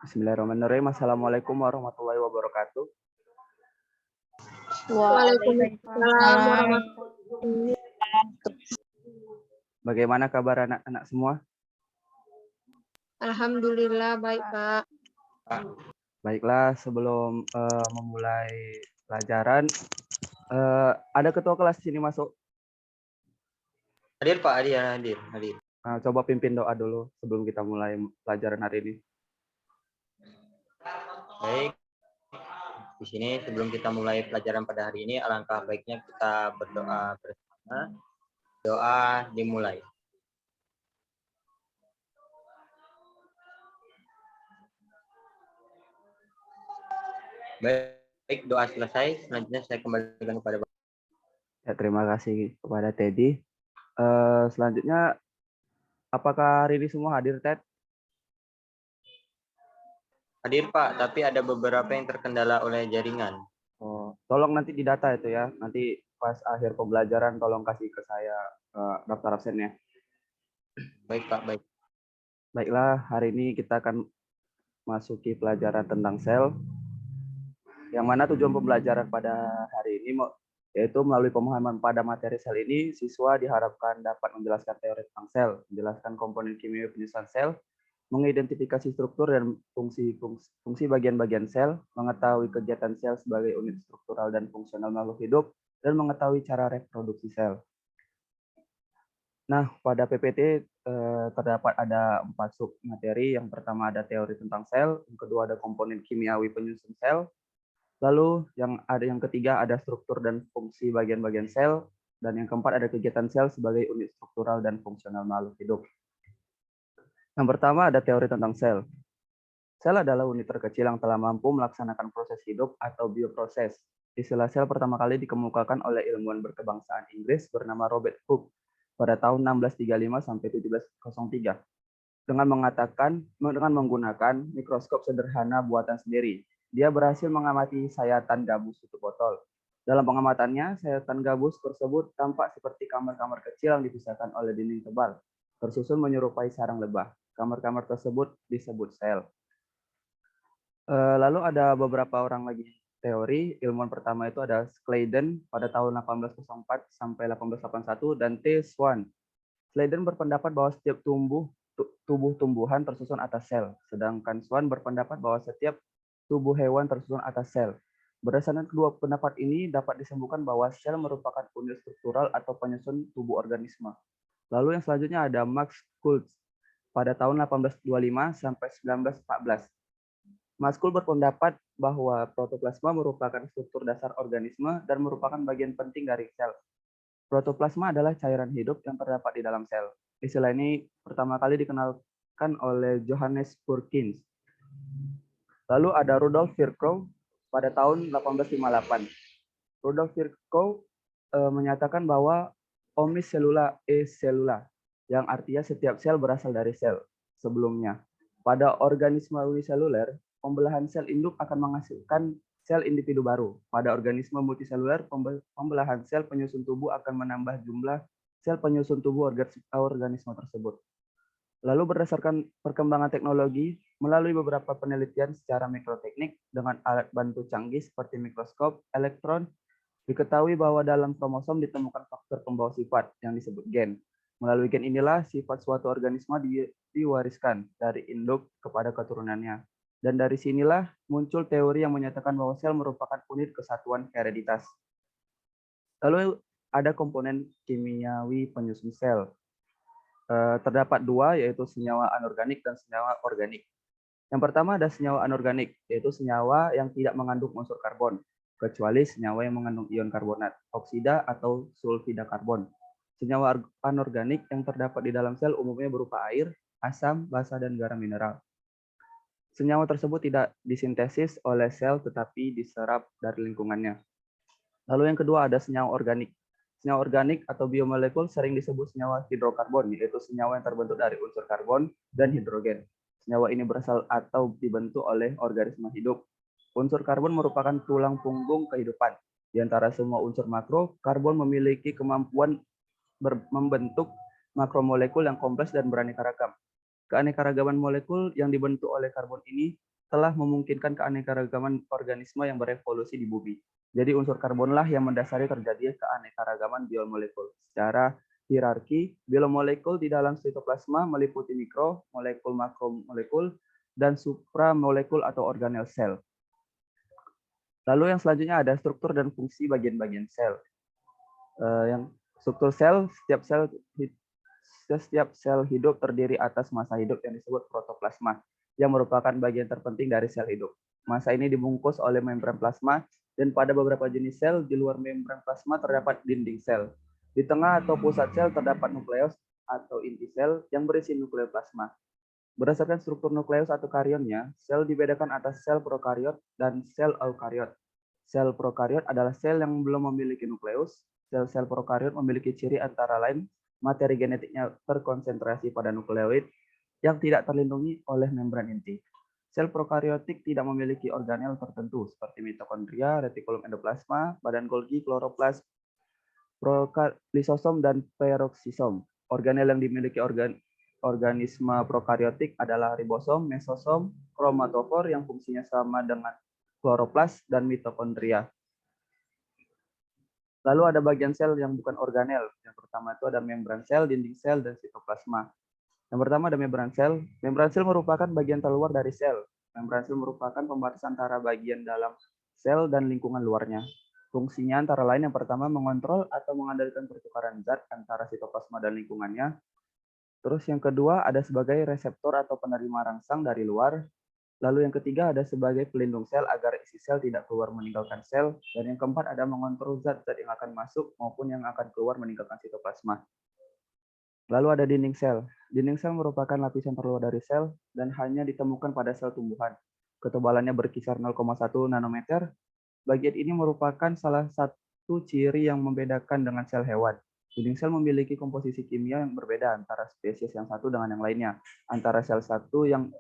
Bismillahirrahmanirrahim. Assalamualaikum warahmatullahi wabarakatuh. Waalaikumsalam warahmatullahi wabarakatuh. Bagaimana kabar anak-anak semua? Alhamdulillah baik, Pak. Baiklah, sebelum memulai pelajaran, ada ketua kelas sini masuk. Hadir Pak, hadir. Nah, coba pimpin doa dulu sebelum kita mulai pelajaran hari ini. Baik, di sini sebelum kita mulai pelajaran pada hari ini, alangkah baiknya kita berdoa bersama. Doa dimulai. Baik, doa selesai. Selanjutnya saya kembalikan kepada Bapak. Ya, terima kasih kepada Teddy. Selanjutnya, apakah hari ini semua hadir, Ted? Hadir Pak, tapi ada beberapa yang terkendala oleh jaringan. Oh, tolong nanti didata itu ya. Nanti pas akhir pembelajaran tolong kasih ke saya daftar absennya. Baik Pak, baik. Baiklah, hari ini kita akan masuki pelajaran tentang sel. Yang mana tujuan pembelajaran pada hari ini yaitu melalui pemahaman pada materi sel ini, siswa diharapkan dapat menjelaskan teori tentang sel, menjelaskan komponen kimia penyusunan sel, mengidentifikasi struktur dan fungsi bagian-bagian sel, mengetahui kegiatan sel sebagai unit struktural dan fungsional makhluk hidup, dan mengetahui cara reproduksi sel. Nah, pada PPT terdapat ada 4 sub materi. Yang pertama ada teori tentang sel, yang kedua ada komponen kimiawi penyusun sel, lalu yang ketiga ada struktur dan fungsi bagian-bagian sel, dan yang keempat ada kegiatan sel sebagai unit struktural dan fungsional makhluk hidup. Yang pertama ada teori tentang sel. Sel adalah unit terkecil yang telah mampu melaksanakan proses hidup atau bioproses. Istilah sel pertama kali dikemukakan oleh ilmuwan berkebangsaan Inggris bernama Robert Hooke pada tahun 1635 sampai 1703 dengan menggunakan mikroskop sederhana buatan sendiri. Dia berhasil mengamati sayatan gabus tutup botol. Dalam pengamatannya, sayatan gabus tersebut tampak seperti kamar-kamar kecil yang dipisahkan oleh dinding tebal, tersusun menyerupai sarang lebah. Kamar-kamar tersebut disebut sel. Lalu ada beberapa orang lagi teori. Ilmuwan pertama itu ada Sladen pada tahun 1804 sampai 1881 dan T. Swan. Sladen berpendapat bahwa setiap tubuh-tumbuhan tersusun atas sel, sedangkan Swan berpendapat bahwa setiap tubuh hewan tersusun atas sel. Berdasarkan kedua pendapat ini dapat disimpulkan bahwa sel merupakan unit struktural atau penyusun tubuh organisme. Lalu yang selanjutnya ada Max Schultz pada tahun 1825 sampai 1914. Maskul berpendapat bahwa protoplasma merupakan struktur dasar organisme dan merupakan bagian penting dari sel. Protoplasma adalah cairan hidup yang terdapat di dalam sel. Istilah ini pertama kali dikenalkan oleh Johannes Purkinje. Lalu ada Rudolf Virchow pada tahun 1858. Rudolf Virchow menyatakan bahwa omnis cellula e cellula, yang artinya setiap sel berasal dari sel sebelumnya. Pada organisme uniseluler, pembelahan sel induk akan menghasilkan sel individu baru. Pada organisme multiseluler, pembelahan sel penyusun tubuh akan menambah jumlah sel penyusun tubuh organisme tersebut. Lalu berdasarkan perkembangan teknologi, melalui beberapa penelitian secara mikroteknik dengan alat bantu canggih seperti mikroskop, elektron, diketahui bahwa dalam kromosom ditemukan faktor pembawa sifat yang disebut gen. Melalui gen inilah sifat suatu organisme diwariskan dari induk kepada keturunannya. Dan dari sinilah muncul teori yang menyatakan bahwa sel merupakan unit kesatuan hereditas. Lalu ada komponen kimiawi penyusun sel. Terdapat dua, yaitu senyawa anorganik dan senyawa organik. Yang pertama ada senyawa anorganik, yaitu senyawa yang tidak mengandung unsur karbon, kecuali senyawa yang mengandung ion karbonat, oksida, atau sulfida karbon. Senyawa anorganik yang terdapat di dalam sel umumnya berupa air, asam, basa, dan garam mineral. Senyawa tersebut tidak disintesis oleh sel tetapi diserap dari lingkungannya. Lalu yang kedua ada senyawa organik. Senyawa organik atau biomolekul sering disebut senyawa hidrokarbon, yaitu senyawa yang terbentuk dari unsur karbon dan hidrogen. Senyawa ini berasal atau dibentuk oleh organisme hidup. Unsur karbon merupakan tulang punggung kehidupan. Di antara semua unsur makro, karbon memiliki kemampuan membentuk makromolekul yang kompleks dan beraneka ragam. Keanekaragaman molekul yang dibentuk oleh karbon ini telah memungkinkan keanekaragaman organisme yang berevolusi di bumi. Jadi unsur karbonlah yang mendasari terjadinya keanekaragaman biomolekul. Secara hierarki, biomolekul di dalam sitoplasma meliputi mikro, molekul, makromolekul, dan supramolekul atau organel sel. Lalu yang selanjutnya ada struktur dan fungsi bagian-bagian sel. Yang struktur sel, setiap sel hidup terdiri atas massa hidup yang disebut protoplasma, yang merupakan bagian terpenting dari sel hidup. Massa ini dibungkus oleh membran plasma, dan pada beberapa jenis sel di luar membran plasma terdapat dinding sel. Di tengah atau pusat sel terdapat nukleus atau inti sel yang berisi nukleoplasma. Berdasarkan struktur nukleus atau karionnya, sel dibedakan atas sel prokariot dan sel eukariot. Sel prokariot adalah sel yang belum memiliki nukleus. Sel-sel prokariot memiliki ciri antara lain materi genetiknya terkonsentrasi pada nukleoid yang tidak terlindungi oleh membran inti. Sel prokariotik tidak memiliki organel tertentu seperti mitokondria, retikulum endoplasma, badan Golgi, kloroplas, lisosom, dan peroksisom. Organel yang dimiliki organisme prokariotik adalah ribosom, mesosom, kromatofor yang fungsinya sama dengan kloroplas, dan mitokondria. Lalu ada bagian sel yang bukan organel. Yang pertama itu ada membran sel, dinding sel, dan sitoplasma. Yang pertama ada membran sel. Membran sel merupakan bagian terluar dari sel. Membran sel merupakan pembatas antara bagian dalam sel dan lingkungan luarnya. Fungsinya antara lain yang pertama mengontrol atau mengendalikan pertukaran zat antara sitoplasma dan lingkungannya. Terus yang kedua ada sebagai reseptor atau penerima rangsang dari luar. Lalu yang ketiga ada sebagai pelindung sel agar isi sel tidak keluar meninggalkan sel. Dan yang keempat ada mengontrol zat-zat yang akan masuk maupun yang akan keluar meninggalkan sitoplasma. Lalu ada dinding sel. Dinding sel merupakan lapisan terluar dari sel dan hanya ditemukan pada sel tumbuhan. Ketebalannya berkisar 0,1 nanometer. Bagian ini merupakan salah satu ciri yang membedakan dengan sel hewan. Dinding sel memiliki komposisi kimia yang berbeda antara spesies yang satu dengan yang lainnya, antara sel satu yang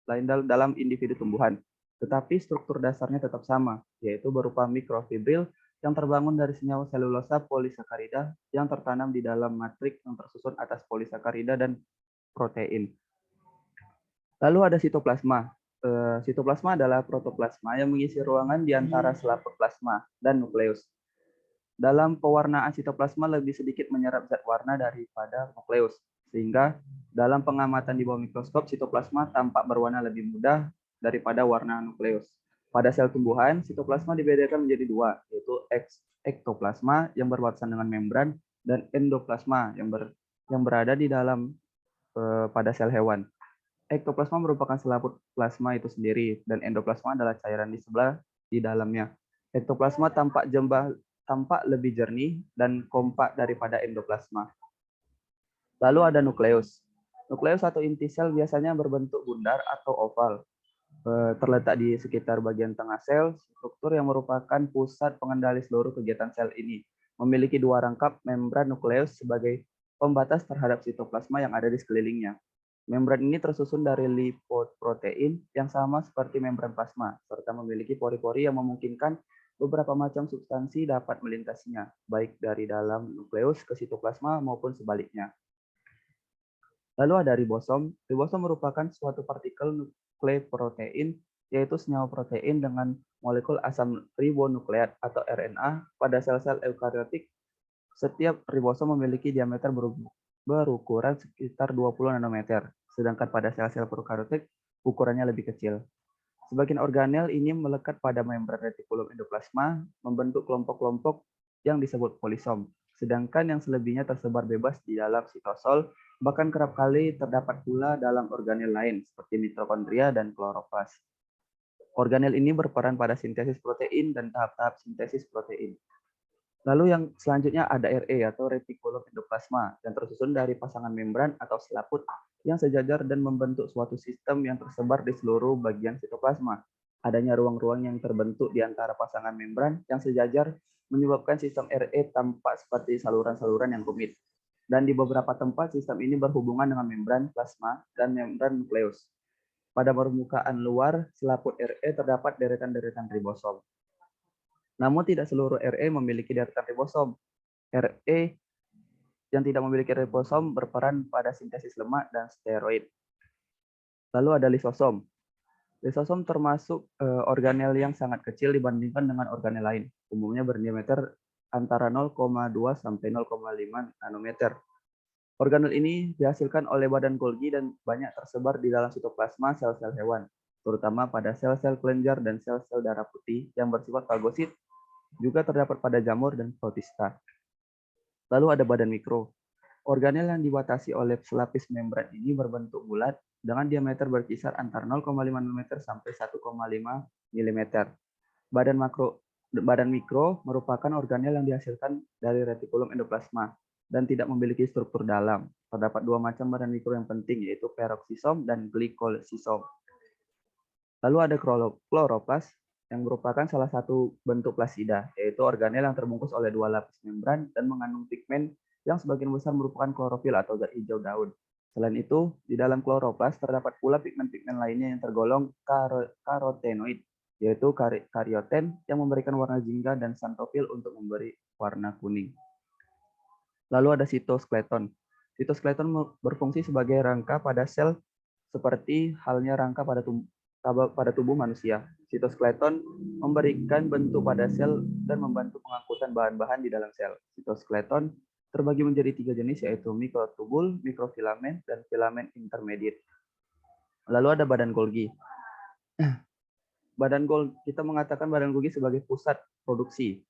lain dalam individu tumbuhan. Tetapi struktur dasarnya tetap sama, yaitu berupa mikrofibril yang terbangun dari senyawa selulosa polisakarida yang tertanam di dalam matrik yang tersusun atas polisakarida dan protein. Lalu ada sitoplasma. Sitoplasma adalah protoplasma yang mengisi ruangan di antara selaput plasma dan nukleus. Dalam pewarnaan sitoplasma lebih sedikit menyerap zat warna daripada nukleus, sehingga dalam pengamatan di bawah mikroskop sitoplasma tampak berwarna lebih mudah daripada warna nukleus. Pada sel tumbuhan, sitoplasma dibedakan menjadi dua, yaitu ektoplasma yang berbatasan dengan membran dan endoplasma yang berada di dalam pada sel hewan. Ektoplasma merupakan selaput plasma itu sendiri dan endoplasma adalah cairan di sebelah di dalamnya. Ektoplasma tampak lebih jernih dan kompak daripada endoplasma. Lalu ada nukleus. Nukleus atau inti sel biasanya berbentuk bundar atau oval. Terletak di sekitar bagian tengah sel, struktur yang merupakan pusat pengendali seluruh kegiatan sel ini. Memiliki dua rangkap membran nukleus sebagai pembatas terhadap sitoplasma yang ada di sekelilingnya. Membran ini tersusun dari lipoprotein yang sama seperti membran plasma, serta memiliki pori-pori yang memungkinkan beberapa macam substansi dapat melintasinya, baik dari dalam nukleus ke sitoplasma maupun sebaliknya. Lalu ada ribosom. Ribosom merupakan suatu partikel nukleoprotein, yaitu senyawa protein dengan molekul asam ribonukleat atau RNA pada sel-sel eukariotik. Setiap ribosom memiliki diameter berukuran sekitar 20 nanometer, sedangkan pada sel-sel prokariotik ukurannya lebih kecil. Sebagian organel ini melekat pada membran retikulum endoplasma, membentuk kelompok-kelompok yang disebut polisom. Sedangkan yang selebihnya tersebar bebas di dalam sitosol, bahkan kerap kali terdapat pula dalam organel lain seperti mitokondria dan kloroplas. Organel ini berperan pada sintesis protein dan tahap-tahap sintesis protein. Lalu yang selanjutnya ada RE atau retikulum endoplasma yang tersusun dari pasangan membran atau selaput yang sejajar dan membentuk suatu sistem yang tersebar di seluruh bagian sitoplasma. Adanya ruang-ruang yang terbentuk di antara pasangan membran yang sejajar menyebabkan sistem RE tampak seperti saluran-saluran yang rumit. Dan di beberapa tempat sistem ini berhubungan dengan membran plasma dan membran nukleus. Pada permukaan luar selaput RE terdapat deretan-deretan ribosom. Namun tidak seluruh RE memiliki deretan ribosom. RE yang tidak memiliki ribosom berperan pada sintesis lemak dan steroid. Lalu ada lisosom. Lisosom termasuk organel yang sangat kecil dibandingkan dengan organel lain. Umumnya berdiameter antara 0,2 sampai 0,5 nanometer. Organel ini dihasilkan oleh badan Golgi dan banyak tersebar di dalam sitoplasma sel-sel hewan, terutama pada sel-sel kelenjar dan sel-sel darah putih yang bersifat fagosit, juga terdapat pada jamur dan protista. Lalu ada badan mikro. Organel yang dibatasi oleh selapis membran ini berbentuk bulat dengan diameter berkisar antara 0,5 mm sampai 1,5 mm. Badan mikro merupakan organel yang dihasilkan dari retikulum endoplasma dan tidak memiliki struktur dalam. Terdapat dua macam badan mikro yang penting, yaitu peroksisom dan glikosisom. Lalu ada kloroplas, yang merupakan salah satu bentuk plasida, yaitu organel yang terbungkus oleh dua lapis membran dan mengandung pigmen yang sebagian besar merupakan klorofil atau zat hijau daun. Selain itu, di dalam kloroplas terdapat pula pigmen-pigmen lainnya yang tergolong karotenoid, yaitu karyoten yang memberikan warna jingga dan xanthofil untuk memberi warna kuning. Lalu ada sitoskeleton. Sitoskeleton berfungsi sebagai rangka pada sel seperti halnya rangka pada tubuh manusia. Sitoskeleton memberikan bentuk pada sel dan membantu pengangkutan bahan-bahan di dalam sel. Sitoskeleton terbagi menjadi 3 jenis, yaitu mikrotubul, mikrofilamen, dan filamen intermediate. Lalu ada badan Golgi. Kita mengatakan badan Golgi sebagai pusat produksi,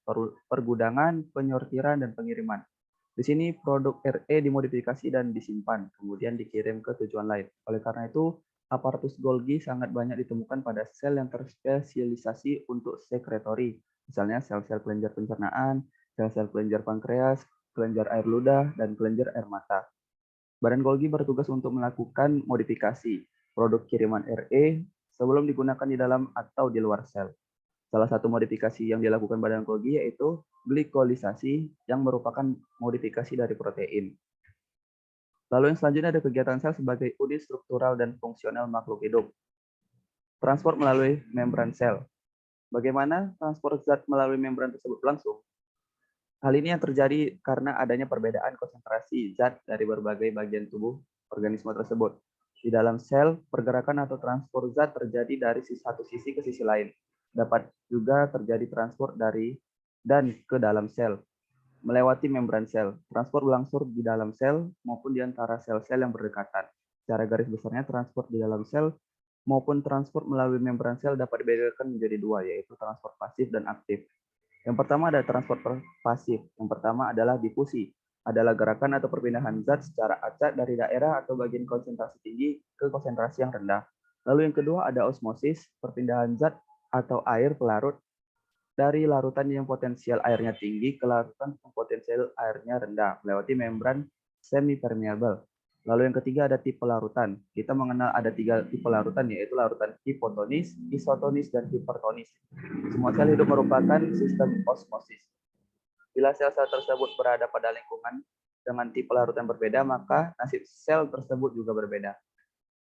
pergudangan, penyortiran, dan pengiriman. Di sini produk RE dimodifikasi dan disimpan, kemudian dikirim ke tujuan lain. Oleh karena itu, aparatus Golgi sangat banyak ditemukan pada sel yang terspesialisasi untuk sekretori, misalnya sel-sel kelenjar pencernaan, sel-sel kelenjar pankreas, kelenjar air ludah, dan kelenjar air mata. Badan Golgi bertugas untuk melakukan modifikasi produk kiriman RE sebelum digunakan di dalam atau di luar sel. Salah satu modifikasi yang dilakukan badan Golgi yaitu glikolisasi yang merupakan modifikasi dari protein. Lalu yang selanjutnya ada kegiatan sel sebagai unit struktural dan fungsional makhluk hidup. Transport melalui membran sel. Bagaimana transport zat melalui membran tersebut berlangsung? Hal ini yang terjadi karena adanya perbedaan konsentrasi zat dari berbagai bagian tubuh organisme tersebut. Di dalam sel, pergerakan atau transport zat terjadi dari satu sisi ke sisi lain. Dapat juga terjadi transport dari dan ke dalam sel, melewati membran sel. Transport berlangsung di dalam sel maupun di antara sel-sel yang berdekatan. Secara garis besarnya, transport di dalam sel maupun transport melalui membran sel dapat dibedakan menjadi dua, yaitu transport pasif dan aktif. Yang pertama ada transport pasif. Yang pertama adalah difusi, adalah gerakan atau perpindahan zat secara acak dari daerah atau bagian konsentrasi tinggi ke konsentrasi yang rendah. Lalu yang kedua ada osmosis, perpindahan zat atau air pelarut dari larutan yang potensial airnya tinggi ke larutan yang potensial airnya rendah melewati membran semi-permeable. Lalu yang ketiga ada tipe larutan. Kita mengenal ada 3 tipe larutan, yaitu larutan hipotonis, isotonis, dan hipertonis. Semua sel hidup merupakan sistem osmosis. Bila sel-sel tersebut berada pada lingkungan dengan tipe larutan berbeda, maka nasib sel tersebut juga berbeda.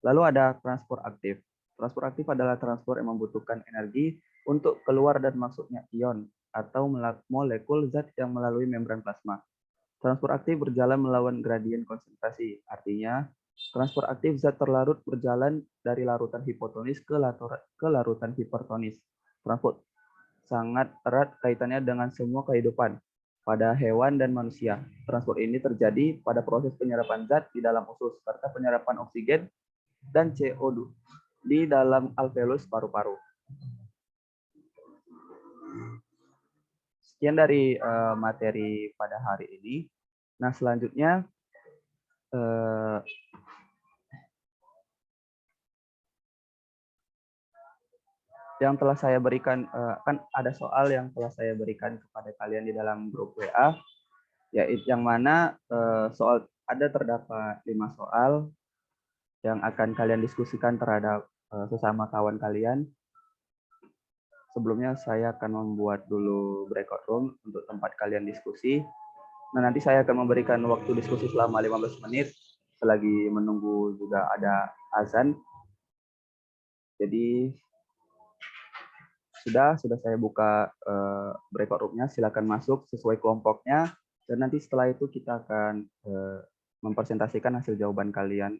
Lalu ada transport aktif. Transport aktif adalah transport yang membutuhkan energi untuk keluar dan masuknya ion atau molekul zat yang melalui membran plasma. Transport aktif berjalan melawan gradien konsentrasi. Artinya, transport aktif zat terlarut berjalan dari larutan hipotonis ke larutan hipertonis. Transport sangat erat kaitannya dengan semua kehidupan pada hewan dan manusia. Transport ini terjadi pada proses penyerapan zat di dalam usus serta penyerapan oksigen dan CO2 di dalam alveolus paru-paru. Sekian dari materi pada hari ini. Nah, selanjutnya yang telah saya berikan, kan ada soal yang telah saya berikan kepada kalian di dalam grup WA, yaitu yang mana terdapat 5 soal yang akan kalian diskusikan terhadap sesama kawan kalian. Sebelumnya saya akan membuat dulu breakout room untuk tempat kalian diskusi. Nah, nanti saya akan memberikan waktu diskusi selama 15 menit selagi menunggu juga ada azan. Jadi sudah saya buka breakout room-nya, silakan masuk sesuai kelompoknya dan nanti setelah itu kita akan mempresentasikan hasil jawaban kalian.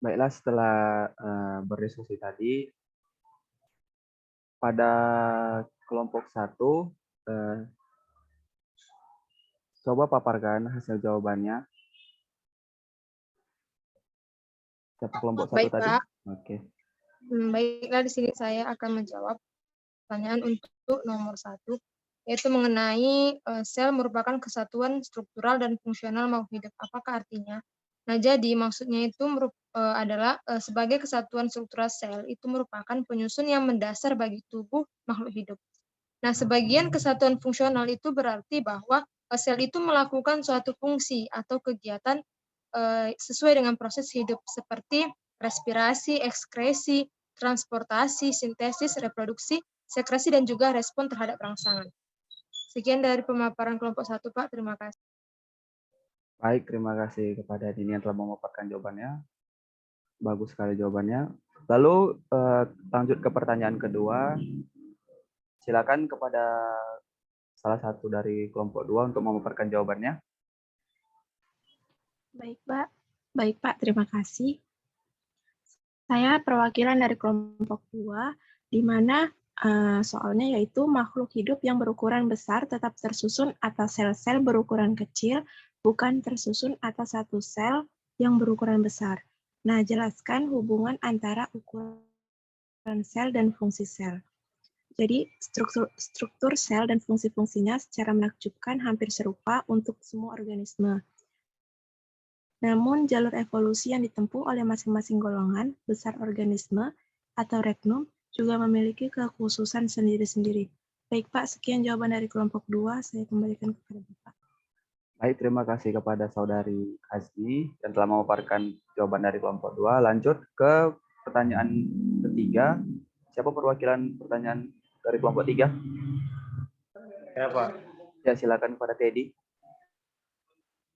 Baiklah, setelah berdiskusi tadi, pada kelompok 1, coba paparkan hasil jawabannya. Siapa kelompok 1 Baik, tadi? Pak. Oke. Baiklah, di sini saya akan menjawab pertanyaan untuk nomor 1, yaitu mengenai sel merupakan kesatuan struktural dan fungsional makhluk hidup. Apakah artinya? Nah, jadi maksudnya itu adalah sebagai kesatuan struktural sel itu merupakan penyusun yang mendasar bagi tubuh makhluk hidup. Nah, sebagian kesatuan fungsional itu berarti bahwa sel itu melakukan suatu fungsi atau kegiatan sesuai dengan proses hidup seperti respirasi, ekskresi, transportasi, sintesis, reproduksi, sekresi, dan juga respon terhadap rangsangan. Sekian dari pemaparan kelompok 1, Pak. Terima kasih. Baik, terima kasih kepada Dini yang telah memaparkan jawabannya. Bagus sekali jawabannya. Lalu lanjut ke pertanyaan kedua. Silakan kepada salah satu dari kelompok 2 untuk memaparkan jawabannya. Baik, Pak. Baik, Pak. Terima kasih. Saya perwakilan dari kelompok 2, di mana soalnya yaitu makhluk hidup yang berukuran besar tetap tersusun atas sel-sel berukuran kecil, bukan tersusun atas satu sel yang berukuran besar. Nah, jelaskan hubungan antara ukuran sel dan fungsi sel. Jadi, struktur sel dan fungsi-fungsinya secara menakjubkan hampir serupa untuk semua organisme. Namun, jalur evolusi yang ditempuh oleh masing-masing golongan besar organisme atau regnum juga memiliki kekhususan sendiri-sendiri. Baik, Pak, sekian jawaban dari kelompok 2. Saya kembalikan kepada Bapak. Baik, terima kasih kepada Saudari Hasni yang telah memaparkan jawaban dari kelompok 2. Lanjut ke pertanyaan ketiga. Siapa perwakilan pertanyaan dari kelompok 3? Ya, Pak. Ya, silakan kepada Teddy.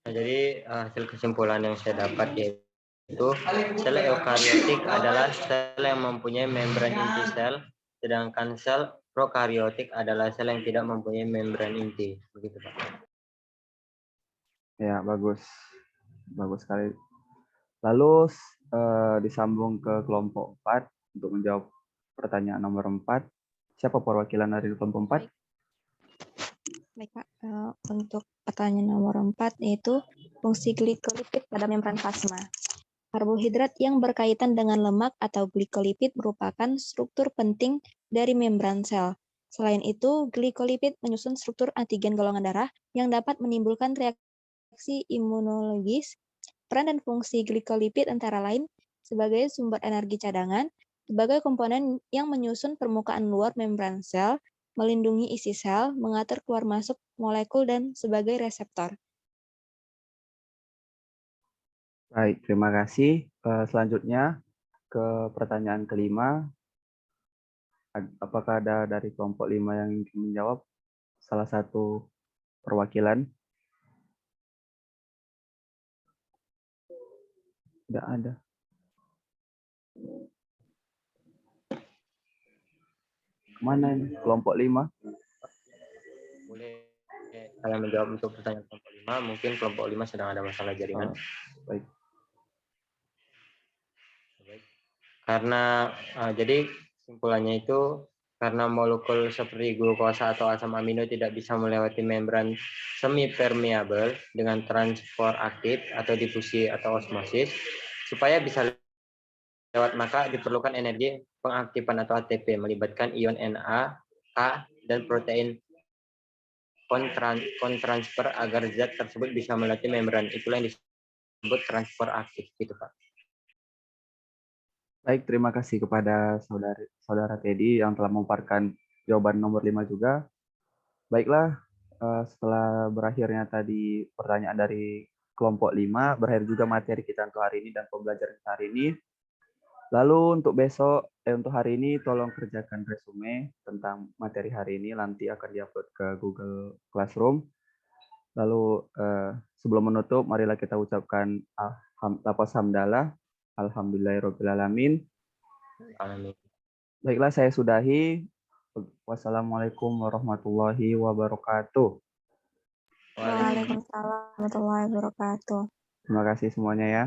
Nah, jadi hasil kesimpulan yang saya dapat yaitu sel eukariotik adalah sel yang mempunyai membran inti sel, sedangkan sel prokariotik adalah sel yang tidak mempunyai membran inti. Begitu, Pak. Ya, bagus. Bagus sekali. Lalu disambung ke kelompok 4 untuk menjawab pertanyaan nomor 4. Siapa perwakilan dari kelompok 4? Baik, Pak. Untuk pertanyaan nomor 4 yaitu fungsi glikolipid pada membran plasma. Karbohidrat yang berkaitan dengan lemak atau glikolipid merupakan struktur penting dari membran sel. Selain itu, glikolipid menyusun struktur antigen golongan darah yang dapat menimbulkan reaksi imunologis. Peran dan fungsi glikolipid antara lain sebagai sumber energi cadangan, sebagai komponen yang menyusun permukaan luar membran sel, melindungi isi sel, mengatur keluar masuk molekul, dan sebagai reseptor. Baik, terima kasih. Selanjutnya ke pertanyaan kelima. Apakah ada dari kelompok 5 yang ingin menjawab? Salah satu perwakilan? Tidak ada. Kemana ini? Kelompok 5? Boleh saya menjawab untuk pertanyaan kelompok 5. Mungkin kelompok 5 sedang ada masalah jaringan. Baik. Karena jadi kesimpulannya itu karena molekul seperti glukosa atau asam amino tidak bisa melewati membran semi permeabel dengan transport aktif atau difusi atau osmosis, supaya bisa lewat maka diperlukan energi pengaktifan atau ATP melibatkan ion Na, K, dan protein kontransfer agar zat tersebut bisa melewati membran. Itulah yang disebut transport aktif, gitu, Pak. Baik, terima kasih kepada saudara Teddy yang telah memaparkan jawaban nomor 5 juga. Baiklah, setelah berakhirnya tadi pertanyaan dari kelompok 5, berakhir juga materi kita untuk hari ini dan pembelajaran hari ini. Lalu untuk besok, untuk hari ini tolong kerjakan resume tentang materi hari ini, nanti akan diupload ke Google Classroom. Lalu sebelum menutup, marilah kita ucapkan lafaz hamdalah. Alhamdulillahirrahmanirrahim. Amin. Baiklah, saya sudahi. Wassalamualaikum warahmatullahi wabarakatuh. Waalaikumsalam warahmatullahi wabarakatuh. Terima kasih semuanya ya.